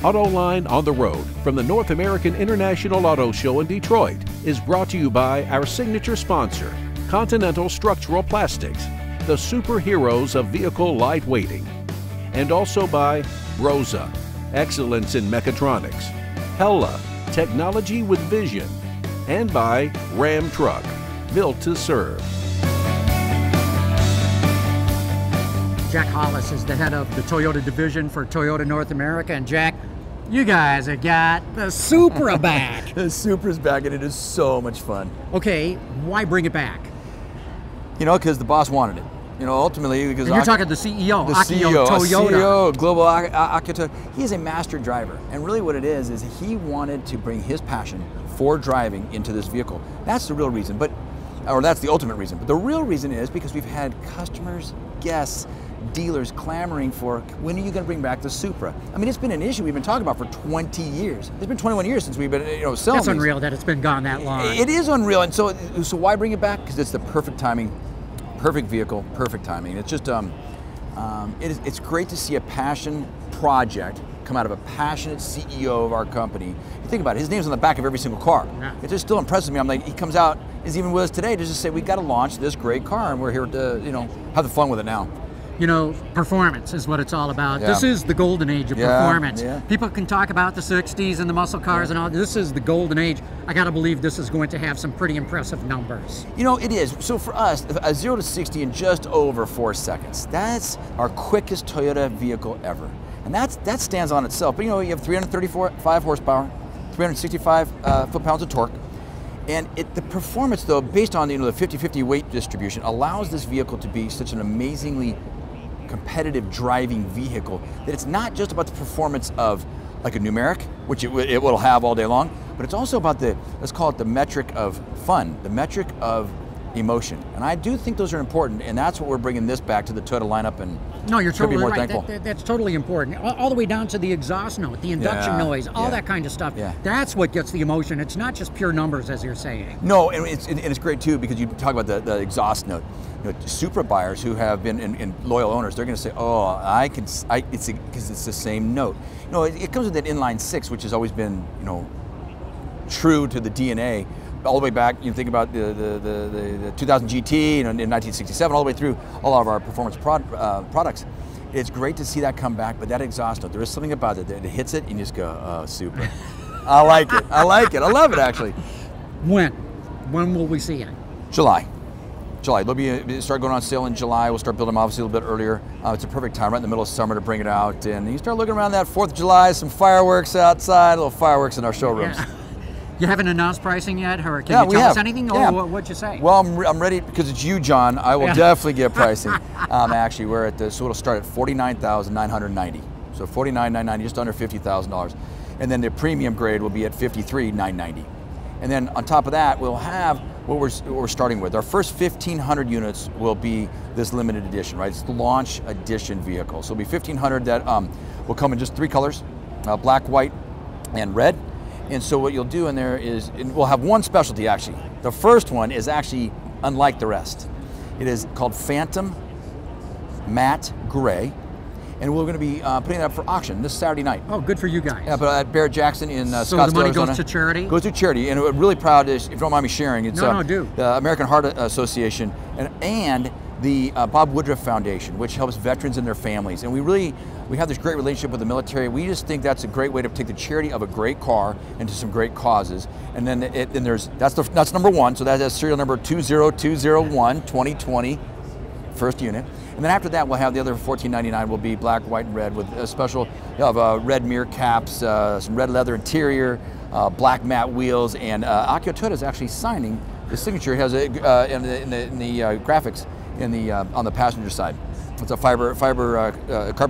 Autoline on the Road from the North American International Auto Show in Detroit is brought to you by our signature sponsor, Continental Structural Plastics, the superheroes of vehicle lightweighting, and also by Rosa, excellence in mechatronics, Hella, technology with vision, and by Ram Truck, built to serve. Jack Hollis is the head of the Toyota division for Toyota North America, and Jack, you guys have got the Supra back. The Supra's back, and it is so much fun. Okay, why bring it back? You know, because the boss wanted it. You know, ultimately, because... And you're talking the CEO, the Akio Toyota. CEO, Global Akio. He is a master driver, and really what it is he wanted to bring his passion for driving into this vehicle. That's the real reason, or that's the ultimate reason. But the real reason is because we've had customers, guests, dealers clamoring for, when are you going to bring back the Supra? I mean, it's been an issue we've been talking about for 20 years. It's been 21 years since we've been, selling That's unreal that it's been gone that long. It is unreal, and so why bring it back? Because it's the perfect timing, perfect vehicle, perfect timing. It's just, it's great to see a passion project come out of a passionate CEO of our company. You think about it, his name's on the back of every single car. Yeah. It just still impresses me. I'm like, he comes out, is even with us today to just say, we got to launch this great car, and we're here to, have the fun with it now. Performance is what it's all about. Yeah. This is the golden age of performance. Yeah. People can talk about the 60s and the muscle cars and all. This is the golden age. I got to believe this is going to have some pretty impressive numbers. It is. So for us, a 0 to 60 in just over 4 seconds. That's our quickest Toyota vehicle ever. And that stands on itself. But you have 335 horsepower, 365 foot-pounds of torque. And the performance, though, based on the 50-50 weight distribution, allows this vehicle to be such an amazingly competitive driving vehicle that it's not just about the performance of like a numeric, which it will have all day long, but it's also about let's call it the metric of fun, the metric of emotion. And I do think those are important, and that's what we're bringing this back to the Toyota lineup, and no, you're totally right. Thankful. That's totally important. All the way down to the exhaust note, the induction noise, all that kind of stuff. Yeah. That's what gets the emotion. It's not just pure numbers, as you're saying. No, and it's great too, because you talk about the exhaust note. Supra buyers who have been in loyal owners, they're going to say, "Oh, because it's the same note." It comes with that inline six, which has always been, true to the DNA. All the way back, you think about the 2000 GT in 1967, all the way through all of our performance products. It's great to see that come back, but that exhaust note, there is something about it that it hits it and you just go, oh, Supra. I like it. I love it, actually. When will we see it? July. They'll start going on sale in July. We'll start building them obviously a little bit earlier. It's a perfect time, right in the middle of summer, to bring it out. And you start looking around that 4th of July, some fireworks outside, little fireworks in our showrooms. Yeah. You haven't announced pricing yet, or can you tell us anything? Yeah. Or what'd you say? Well, I'm ready, because it's you, John. I will definitely get pricing. Actually, we're at so it'll start at $49,990. So $49,990, just under $50,000. And then the premium grade will be at $53,990. And then on top of that, we'll have what we're starting with. Our first 1,500 units will be this limited edition, right? It's the launch edition vehicle. So it'll be 1,500 that will come in just 3 colors, black, white, and red. And so what you'll do in there is, we'll have one specialty actually. The first one is actually unlike the rest. It is called Phantom Matte Gray, and we're going to be putting that up for auction this Saturday night. Oh, good for you guys. Yeah, but at Barrett Jackson in Scottsdale, so the money Arizona. goes to charity? Goes to charity, and we're really proud to, if you don't mind me sharing, it's do. The American Heart Association and the Bob Woodruff Foundation, which helps veterans and their families. And we have this great relationship with the military. We just think that's a great way to take the charity of a great car into some great causes. And then that's number 1. So that's serial number 20201 2020, first unit. And then after that, we'll have the other $14.99 will be black, white, and red with a special red mirror caps, some red leather interior, black matte wheels, and Akio Toyota is actually signing the signature. It has in the graphics on the passenger side. It's a carbon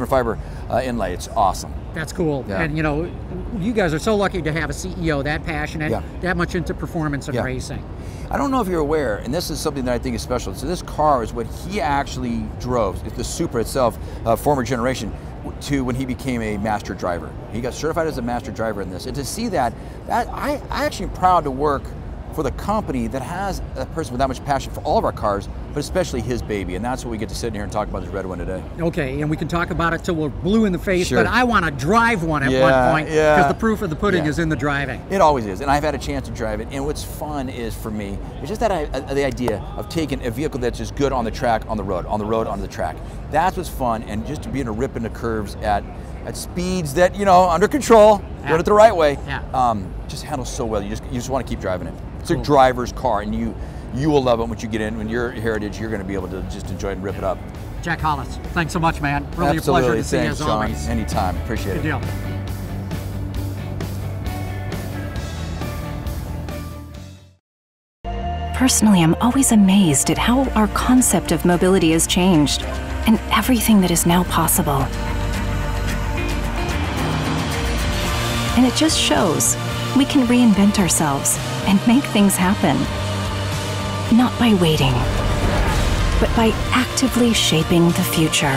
fiber inlay. It's awesome. That's cool. Yeah. And you guys are so lucky to have a CEO that passionate, that much into performance and racing. I don't know if you're aware, and this is something that I think is special. So this car is what he actually drove, the Supra itself, former generation, to when he became a master driver. He got certified as a master driver in this. And to see that I actually am proud to work for the company that has a person with that much passion for all of our cars, but especially his baby. And that's what we get to sit in here and talk about, this red one today. Okay, and we can talk about it till we're blue in the face, Sure. but I want to drive one at one point, because the proof of the pudding is in the driving. It always is, and I've had a chance to drive it, and what's fun is, for me, it's just that the idea of taking a vehicle that's just good on the track, on the road, on the track. That's what's fun, and just to be able to rip into curves at speeds that, you know, under control, doing it the right way, just handles so well. You just want to keep driving it. It's a driver's car, and you will love it once you get in. When you're Heritage, you're going to be able to just enjoy it and rip it up. Jack Hollis, thanks so much, man. Really Absolutely. a pleasure to see you Thanks, as John. always. Anytime. Appreciate Good it. deal. Personally, I'm always amazed at how our concept of mobility has changed, and everything that is now possible. And it just shows we can reinvent ourselves and make things happen. Not by waiting, but by actively shaping the future.